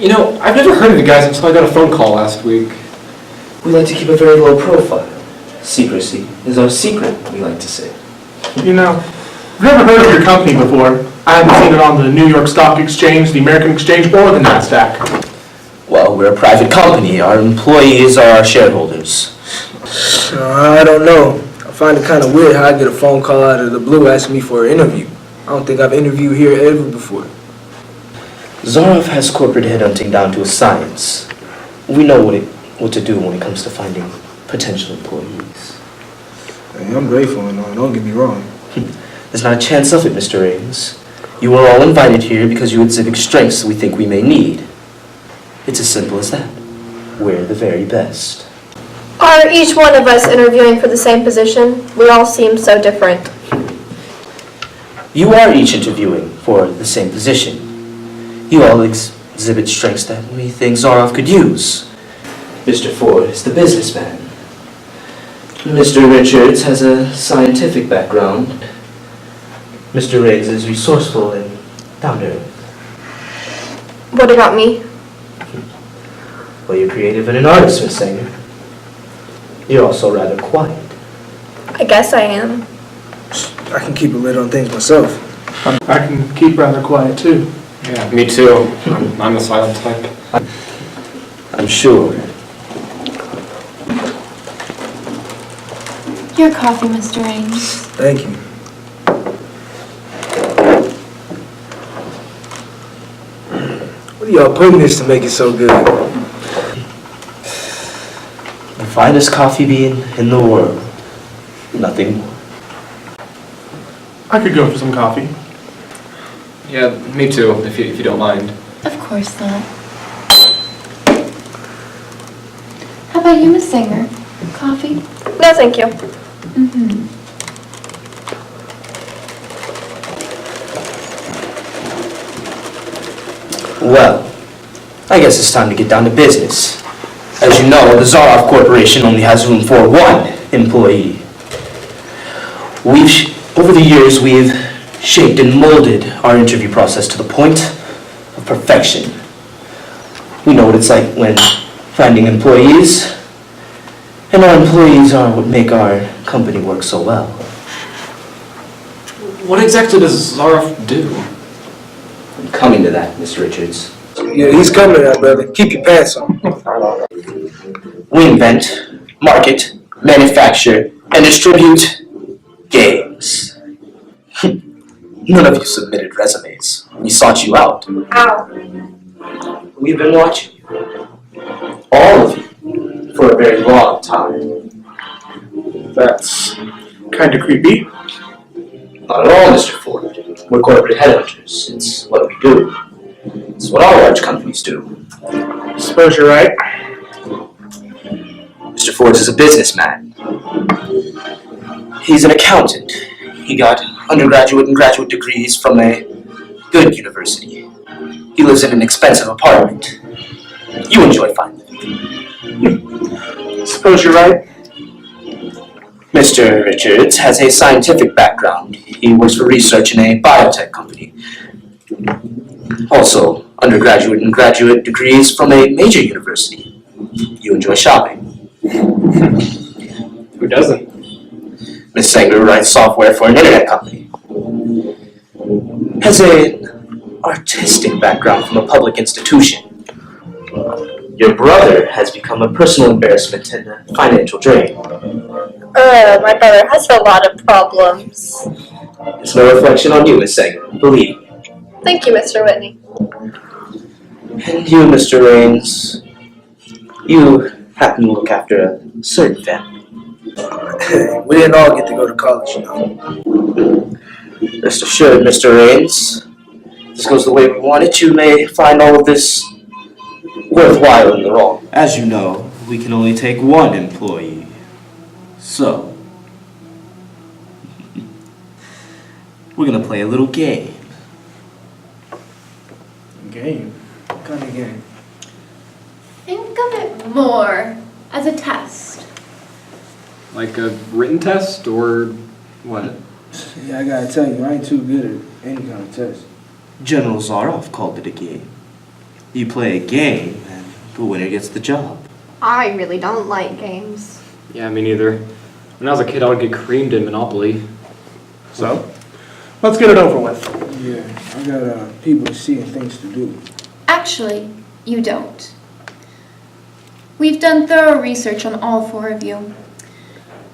You know, I've never heard of you guys until I got a phone call last week. We like to keep a very low profile. Secrecy is our secret, we like to say. You know, I've never heard of your company before. I haven't seen it on the New York Stock Exchange, the American Exchange, or the NASDAQ. Well, we're a private company. Our employees are our shareholders. I don't know. I find it kind of weird how I get a phone call out of the blue asking me for an interview. I don't think I've interviewed here ever before. Zarov has corporate headhunting down to a science. We know what to do when it comes to finding potential employees. Hey, I'm grateful and don't get me wrong. There's not a chance of it, Mr. Ames. You are all invited here because you exhibit strengths we think we may need. It's as simple as that. We're the very best. Are each one of us interviewing for the same position? We all seem so different. You are each interviewing for the same position. You all exhibit strengths that we think Zarov could use. Mr. Ford is the businessman. Mr. Richards has a scientific background. Mr. Riggs is resourceful and down to earth. What about me? Well, you're creative and an artist, Miss Sanger. You're also rather quiet. I guess I am. I can keep a lid on things myself. I can keep rather quiet too. Yeah, me too. I'm the silent type. I'm sure. Your coffee, Mr. Ames. Thank you. What are y'all putting this to make it so good? The finest coffee bean in the world. Nothing more. I could go for some coffee. Yeah, me too, if you don't mind. Of course not. How about you, Miss Sanger? Coffee? No, thank you. Mm-hmm. Well, I guess it's time to get down to business. As you know, the Zarov Corporation only has room for one employee. Over the years, we've shaped and molded our interview process to the point of perfection. We know what it's like when finding employees, and our employees are what make our company work so well. What exactly does Zarov do? I'm coming to that, Miss Richards. Yeah, he's coming now, brother. Keep your pants on. We invent, market, manufacture, and distribute games. None of you submitted resumes. We sought you out. Ow. We've been watching you. All of you. For a very long time. That's kind of creepy. Not at all, Mr. Ford. We're corporate headhunters. It's what we do. It's what all large companies do. Suppose you're right. Mr. Ford is a businessman. He's an accountant. He got undergraduate and graduate degrees from a good university. He lives in an expensive apartment. You enjoy fine living. Suppose you're right. Mr. Richards has a scientific background. He works for research in a biotech company. Also, undergraduate and graduate degrees from a major university. You enjoy shopping. Who doesn't? Miss Sanger writes software for an internet company. Has an artistic background from a public institution. Your brother has become a personal embarrassment and a financial drain. My brother has a lot of problems. It's no reflection on you, Miss Sanger, believe me. Thank you, Mr. Whitney. And you, Mr. Raines, you happen to look after a certain family. We didn't all get to go to college, you know. Rest assured, Mr. Raines, if this goes the way we want it, you may find all of this worthwhile in the wrong. As you know, we can only take one employee. So, we're gonna play a little game. Game? What kind of game? Think of it more as a test. Like a written test or what? Yeah, I gotta tell you, I ain't too good at any kind of test. General Zaroff called it a game. You play a game, and the winner gets the job. I really don't like games. Yeah, me neither. When I was a kid, I would get creamed in Monopoly. So, let's get it over with. Yeah, I got people to see and things to do. Actually, you don't. We've done thorough research on all four of you.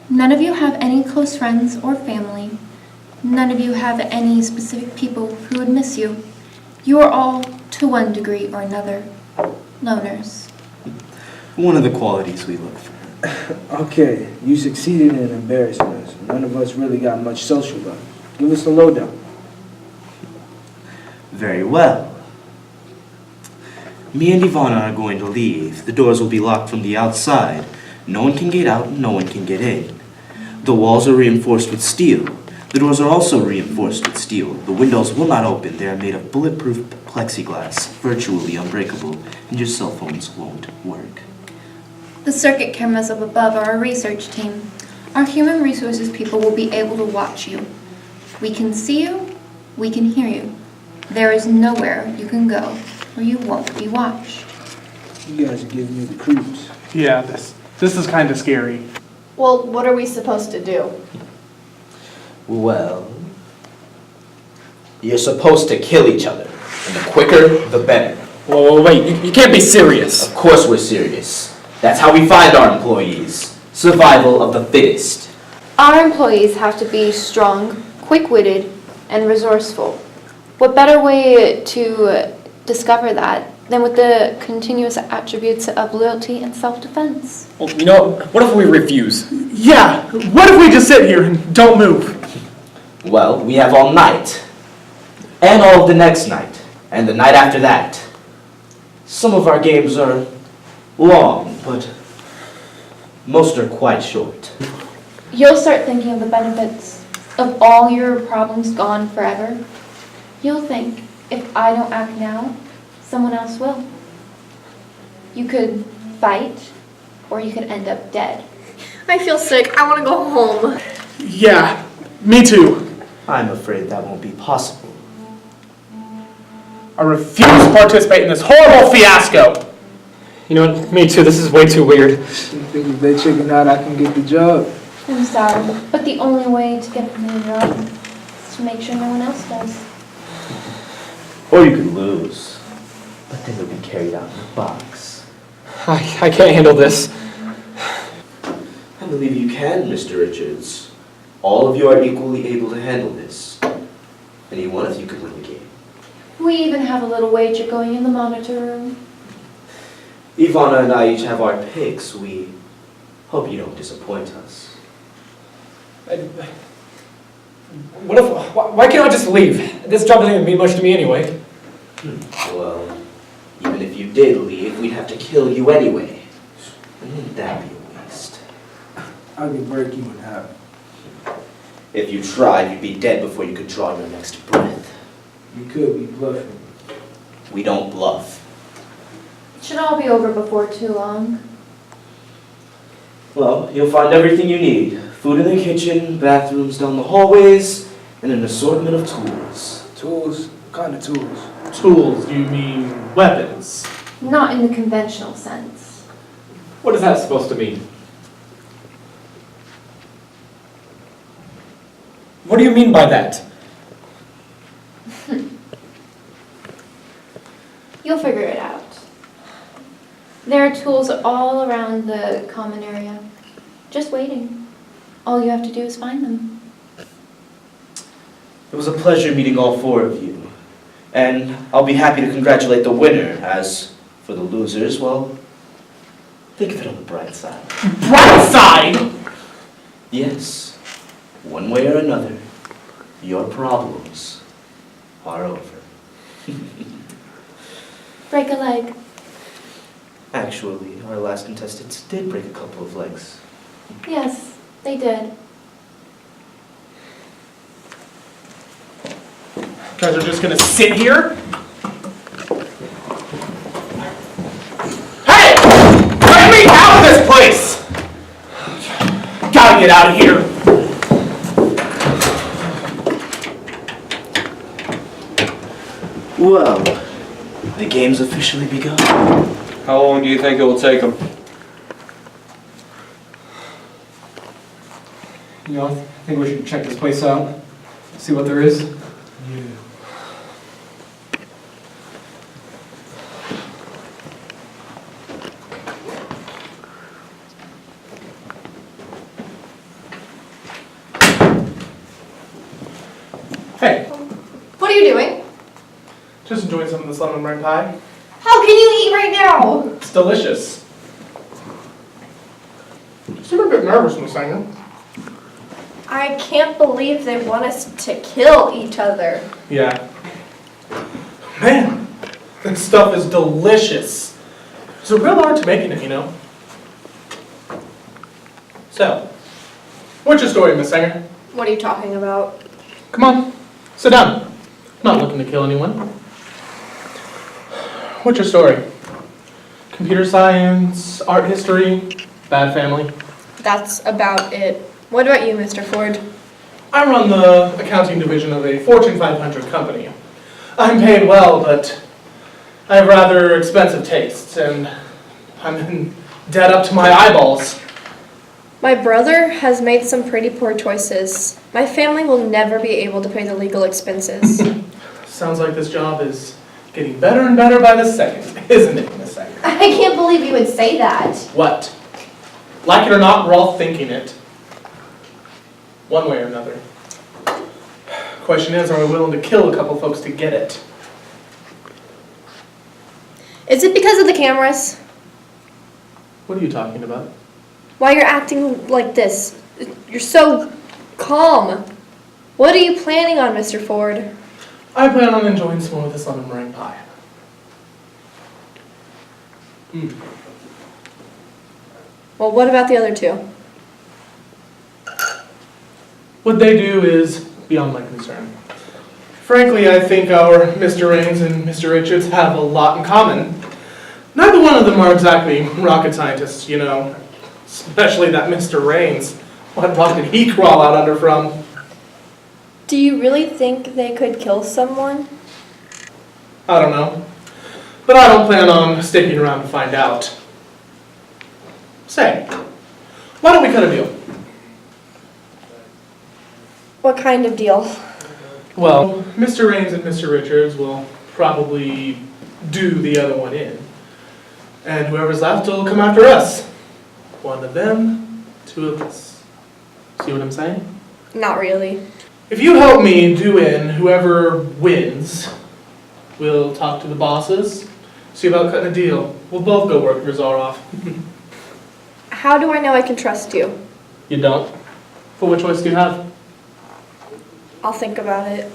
None of you have any close friends or family. None of you have any specific people who would miss you. You are all, to one degree or another, loners. One of the qualities we look for. Okay, you succeeded in embarrassing us. None of us really got much social life. Give us the lowdown. Very well. Me and Ivana are going to leave. The doors will be locked from the outside. No one can get out, and no one can get in. The walls are reinforced with steel. The doors are also reinforced with steel. The windows will not open. They are made of bulletproof plexiglass, virtually unbreakable, and your cell phones won't work. The circuit cameras up above are our research team. Our human resources people will be able to watch you. We can see you, we can hear you. There is nowhere you can go where you won't be watched. You guys are giving me the creeps. Yeah, this is kind of scary. Well, what are we supposed to do? Well, you're supposed to kill each other. And the quicker, the better. Whoa, wait, you can't be serious. Of course we're serious. That's how we find our employees. Survival of the fittest. Our employees have to be strong, quick-witted, and resourceful. What better way to discover that than with the continuous attributes of loyalty and self-defense? Well, you know, what if we refuse? Yeah, what if we just sit here and don't move? Well, we have all night. And all of the next night. And the night after that. Some of our games are long, but most are quite short. You'll start thinking of the benefits of all your problems gone forever. You'll think, if I don't act now, someone else will. You could fight, or you could end up dead. I feel sick. I want to go home. Yeah, me too. I'm afraid that won't be possible. I refuse to participate in this horrible fiasco. You know what, me too, this is way too weird. You think if they chicken out, I can get the job? I'm sorry, but the only way to get the job is to make sure no one else does. Or you could lose. But then you'll be carried out in a box. I can't handle this. I believe you can, Mr. Richards. All of you are equally able to handle this. Any one of you could win the game. We even have a little wager going in the monitor room. Ivana and I each have our picks. We hope you don't disappoint us. Why can't I just leave? This job doesn't even mean much to me anyway. Well, even if you did leave, we'd have to kill you anyway. Wouldn't that be a waste? I could break you in half. If you tried, you'd be dead before you could draw your next breath. You could be bluffing. We don't bluff. It should all be over before too long. Well, you'll find everything you need. Food in the kitchen, bathrooms down the hallways, and an assortment of tools. Tools? What kind of tools? Tools, do you mean weapons? Not in the conventional sense. What is that supposed to mean? What do you mean by that? You'll figure it out. There are tools all around the common area. Just waiting. All you have to do is find them. It was a pleasure meeting all four of you. And I'll be happy to congratulate the winner. As for the losers, well, think of it on the bright side. Bright side! Yes, one way or another, your problems are over. Break a leg. Actually, our last contestants did break a couple of legs. Yes, they did. You guys are just gonna sit here? Hey! Let me out of this place! Gotta get out of here! Well, the game's officially begun. How long do you think it will take them? You know, I think we should check this place out, see what there is. Hey, What are you doing? just enjoying some of this lemon meringue pie. How can you eat right now? It's delicious. You seem a bit nervous, Miss Sanger. I can't believe they want us to kill each other. Yeah. Man, this stuff is delicious. There's a real art to making it, you know. So, what's your story, Miss Sanger? What are you talking about? Come on, sit down. I'm not looking to kill anyone. What's your story? Computer science, art history, bad family? That's about it. What about you, Mr. Ford? I run the accounting division of a Fortune 500 company. I'm paid well, but I have rather expensive tastes, and I'm in debt up to my eyeballs. My brother has made some pretty poor choices. My family will never be able to pay the legal expenses. Sounds like this job is getting better and better by the second, isn't it, Miss Sanger? I can't believe you would say that. What? Like it or not, we're all thinking it. One way or another. Question is, are we willing to kill a couple folks to get it? Is it because of the cameras? What are you talking about? Why you're acting like this? You're so calm. What are you planning on, Mr. Ford? I plan on enjoying some more of this lemon meringue pie. Well, what about the other two? What they do is beyond my concern. Frankly, I think our Mr. Raines and Mr. Richards have a lot in common. Neither one of them are exactly rocket scientists, you know. Especially that Mr. Raines. What rock did he crawl out under from? Do you really think they could kill someone? I don't know. But I don't plan on sticking around to find out. Say, why don't we cut a deal? What kind of deal? Well, Mr. Raines and Mr. Richards will probably do the other one in. And whoever's left will come after us. One of them, two of us. See what I'm saying? Not really. If you help me do in whoever wins, we'll talk to the bosses, see about cutting a deal. We'll both go work Rizar off. How do I know I can trust you? You don't? Well, what choice do you have? I'll think about it.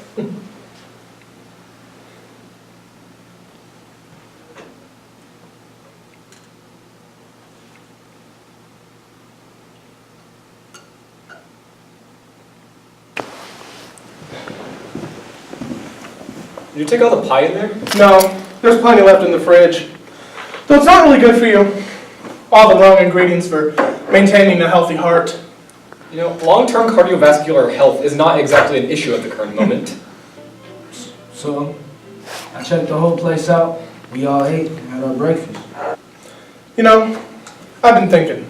Did you take all the pie in there? No, there's plenty left in the fridge. Though it's not really good for you. All the wrong ingredients for maintaining a healthy heart. You know, long-term cardiovascular health is not exactly an issue at the current moment. So, I checked the whole place out. We all ate and had our breakfast. You know, I've been thinking.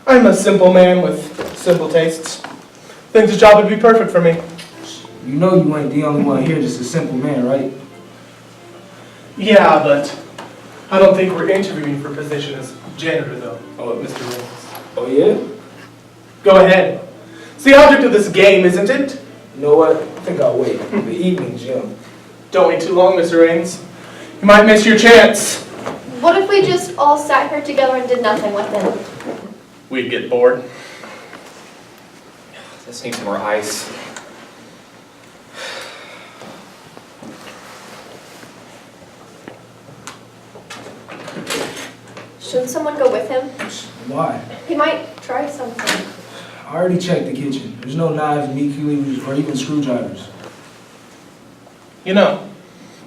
I'm a simple man with simple tastes. Think this job would be perfect for me. You know you ain't the only one here just a simple man, right? Yeah, but I don't think we're interviewing for a position as janitor, though. Oh, Mr. Raines. Oh, yeah? Go ahead. It's the object of this game, isn't it? You know what? I think I'll wait. The evening gym. Don't wait too long, Mr. Raines. You might miss your chance. What if we just all sat here together and did nothing with him? We'd get bored. This needs more ice. Shouldn't someone go with him? Why? He might try something. I already checked the kitchen. There's no knives, meat cleavers, or even screwdrivers. You know,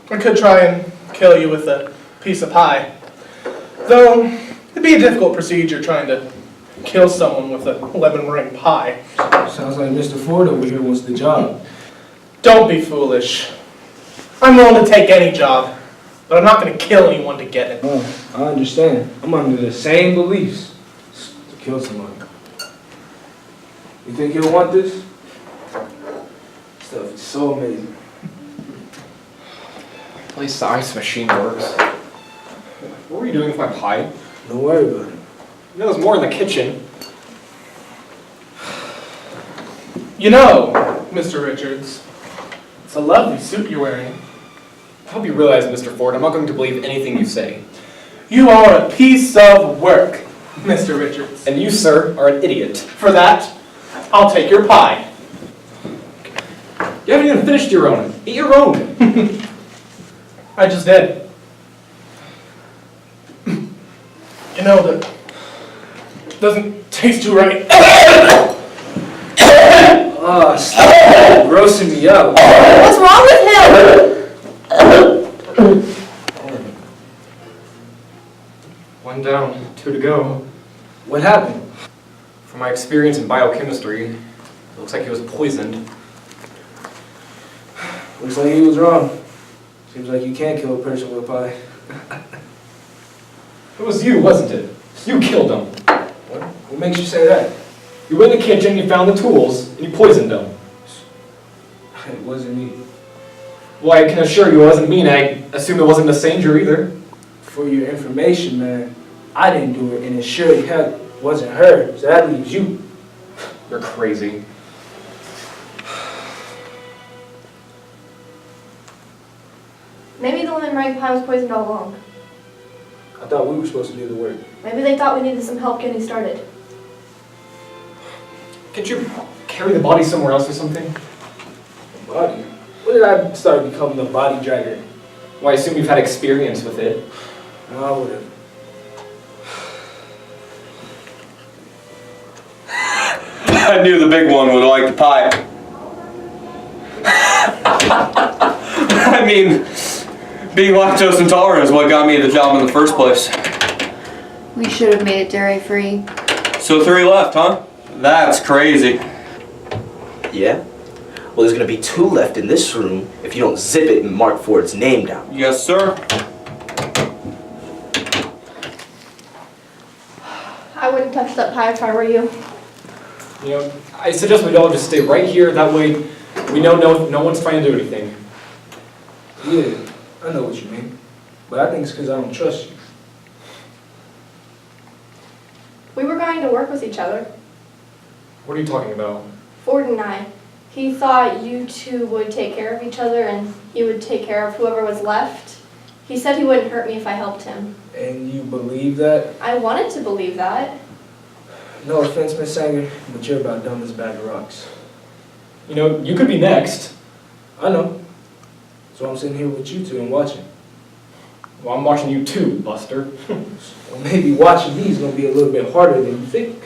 I could try and kill you with a piece of pie. Though, it'd be a difficult procedure trying to kill someone with a lemon meringue pie. Sounds like Mr. Ford over here wants the job. Don't be foolish. I'm willing to take any job, but I'm not going to kill anyone to get it. Oh, I understand. I'm under the same beliefs. To kill someone. You think you'll want this? Stuff is so amazing. At least the ice machine works. What were you doing with my pie? Don't worry about it. You know, there's more in the kitchen. You know, Mr. Richards, it's a lovely suit you're wearing. I hope you realize, Mr. Ford, I'm not going to believe anything you say. You are a piece of work, Mr. Richards. And you, sir, are an idiot. For that, I'll take your pie. You haven't even finished your own. Eat your own. I just did. You know, that doesn't taste too right. Oh, stop grossing me out. What's wrong with him? One down, 2 to go. What happened? From my experience in biochemistry, it looks like he was poisoned. Looks like he was wrong. Seems like you can't kill a person with a pie. It was you, wasn't it? You killed him. What makes you say that? You went in the kitchen, you found the tools, and you poisoned him. It wasn't me. Well, I can assure you it wasn't me, and I assume it wasn't Miss Sanger either. For your information, man, I didn't do it, and it sure as heck wasn't her, so that leaves you. You're crazy. Maybe the lemon meringue pie was poisoned all along. I thought we were supposed to do the work. Maybe they thought we needed some help getting started. Can't you carry the body somewhere else or something? Body? When did I start becoming a body dragger? Well, I assume you've had experience with it. No, I would've. I knew the big one would like the pie. I mean, being lactose intolerant is what got me the job in the first place. We should have made it dairy-free. So 3 left, huh? That's crazy. Yeah? Well, there's gonna be 2 left in this room if you don't zip it and mark Ford's name down. Yes, sir. I wouldn't touch that pie if I were you. You know, I suggest we all just stay right here. That way, we know no one's trying to do anything. Yeah, I know what you mean. But I think it's because I don't trust you. We were going to work with each other, What are you talking about? Ford and I. He thought you two would take care of each other and he would take care of whoever was left. He said he wouldn't hurt me if I helped him. And you believe that? I wanted to believe that. No offense, Miss Sanger, but you're about dumb as a bag of rocks. You know, you could be next. I know. So I'm sitting here with you two and watching. Well, I'm watching you too, Buster. Well, maybe watching me is going to be a little bit harder than you think.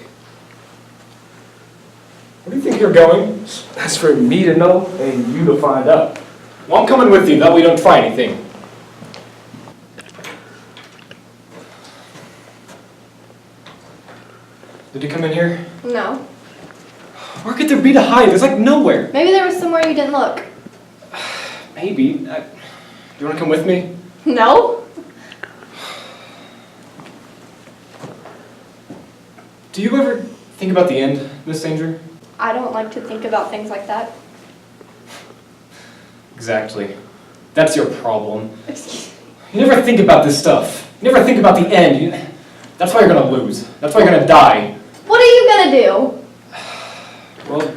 Where do you think you're going? That's for me to know and you to find out. Well, I'm coming with you. That way you don't try anything. Did he come in here? No. Where could there be to hide? There's like nowhere. Maybe there was somewhere you didn't look. Maybe. Do you want to come with me? No? Do you ever think about the end, Miss Sanger? I don't like to think about things like that. Exactly. That's your problem. Excuse You never think about this stuff. You never think about the end. That's why you're gonna lose. That's why you're gonna die. What are you gonna do? Well,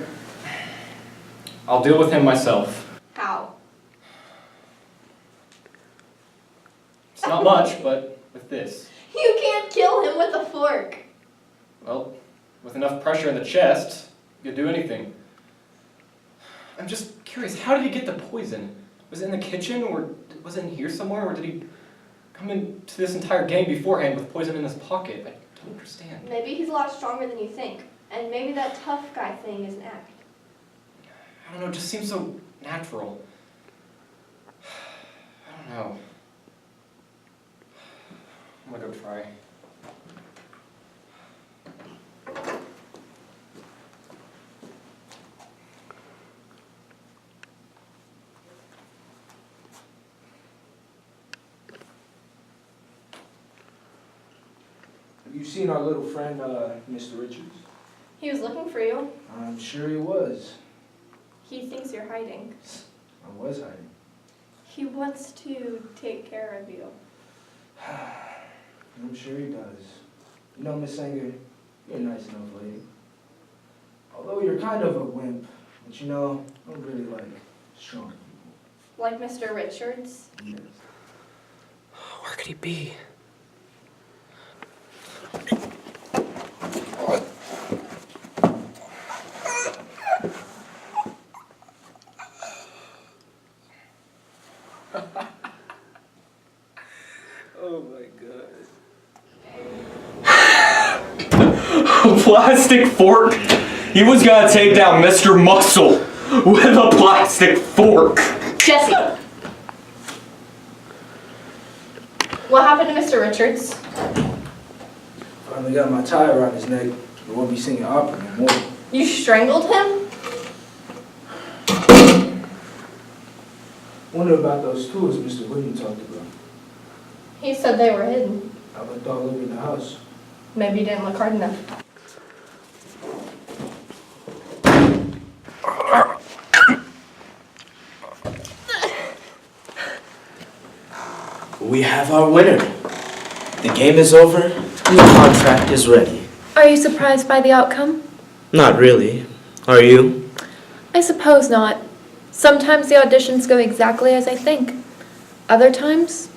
I'll deal with him myself. How? It's not much, but with this. You can't kill him with a fork. Well, with enough pressure in the chest, you could do anything. I'm just curious, how did he get the poison? Was it in the kitchen, or was it in here somewhere, or did he come into this entire game beforehand with poison in his pocket? I don't understand. Maybe he's a lot stronger than you think. And maybe that tough guy thing is an act. I don't know, it just seems so natural. I don't know. I'm gonna go try. Have you seen our little friend, Mr. Richards? He was looking for you. I'm sure he was. He thinks you're hiding. I was hiding. He wants to take care of you. I'm sure he does. You know, Miss Sanger, you're a nice enough lady. Although you're kind of a wimp, but you know, I don't really like strong people. Like Mr. Richards. Yes. Where could he be? Oh my God. A plastic fork? He was gonna take down Mr. Muscle with a plastic fork. Jesse! What happened to Mr. Richards? Finally got my tie around his neck. I won't be singing opera no more. You strangled him? Wonder about those tools Mr. Whitney talked about. He said they were hidden. I looked all over the house. Maybe you didn't look hard enough. We have our winner. The game is over, and the contract is ready. Are you surprised by the outcome? Not really. Are you? I suppose not. Sometimes the auditions go exactly as I think. Other times,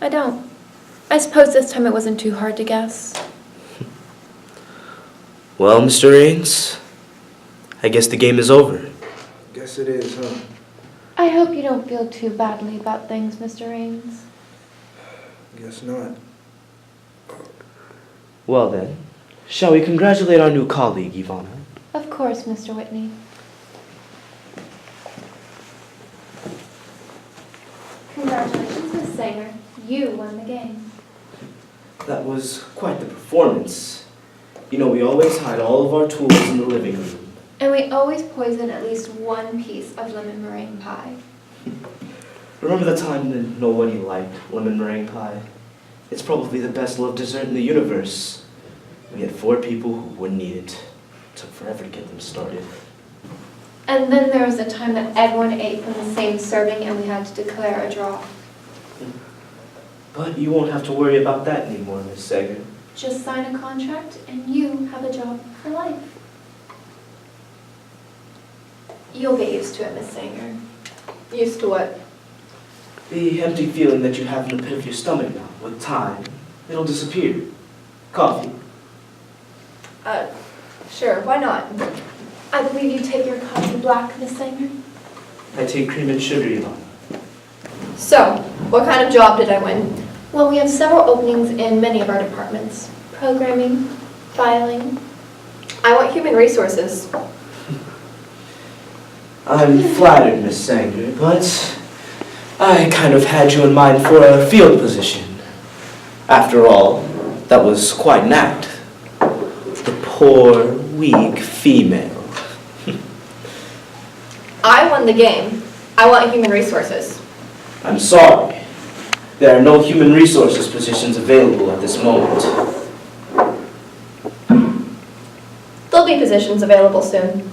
I don't. I suppose this time it wasn't too hard to guess. Well, Mr. Raines, I guess the game is over. Guess it is, huh? I hope you don't feel too badly about things, Mr. Raines. Guess not. Well then, shall we congratulate our new colleague, Ivana? Of course, Mr. Whitney. Congratulations, Miss Sanger. You won the game. That was quite the performance. You know, we always hide all of our tools in the living room. And we always poison at least one piece of lemon meringue pie. Remember the time that nobody liked lemon meringue pie? It's probably the best loved dessert in the universe. We had 4 people who wouldn't eat it. It took forever to get them started. And then there was the time that everyone ate from the same serving and we had to declare a draw. But you won't have to worry about that anymore, Miss Sager. Just sign a contract and you have a job for life. You'll get used to it, Miss Sanger. Used to what? The empty feeling that you have in the pit of your stomach now, with time, it'll disappear. Coffee. Sure, why not? I believe you take your coffee black, Miss Sanger. I take cream and sugar, Ivana. So, what kind of job did I win? Well, we have several openings in many of our departments. Programming, filing. I want human resources. I'm flattered, Miss Sanger, but I kind of had you in mind for a field position. After all, that was quite an act. poor, weak female. I won the game. I want human resources. I'm sorry. There are no human resources positions available at this moment. There'll be positions available soon.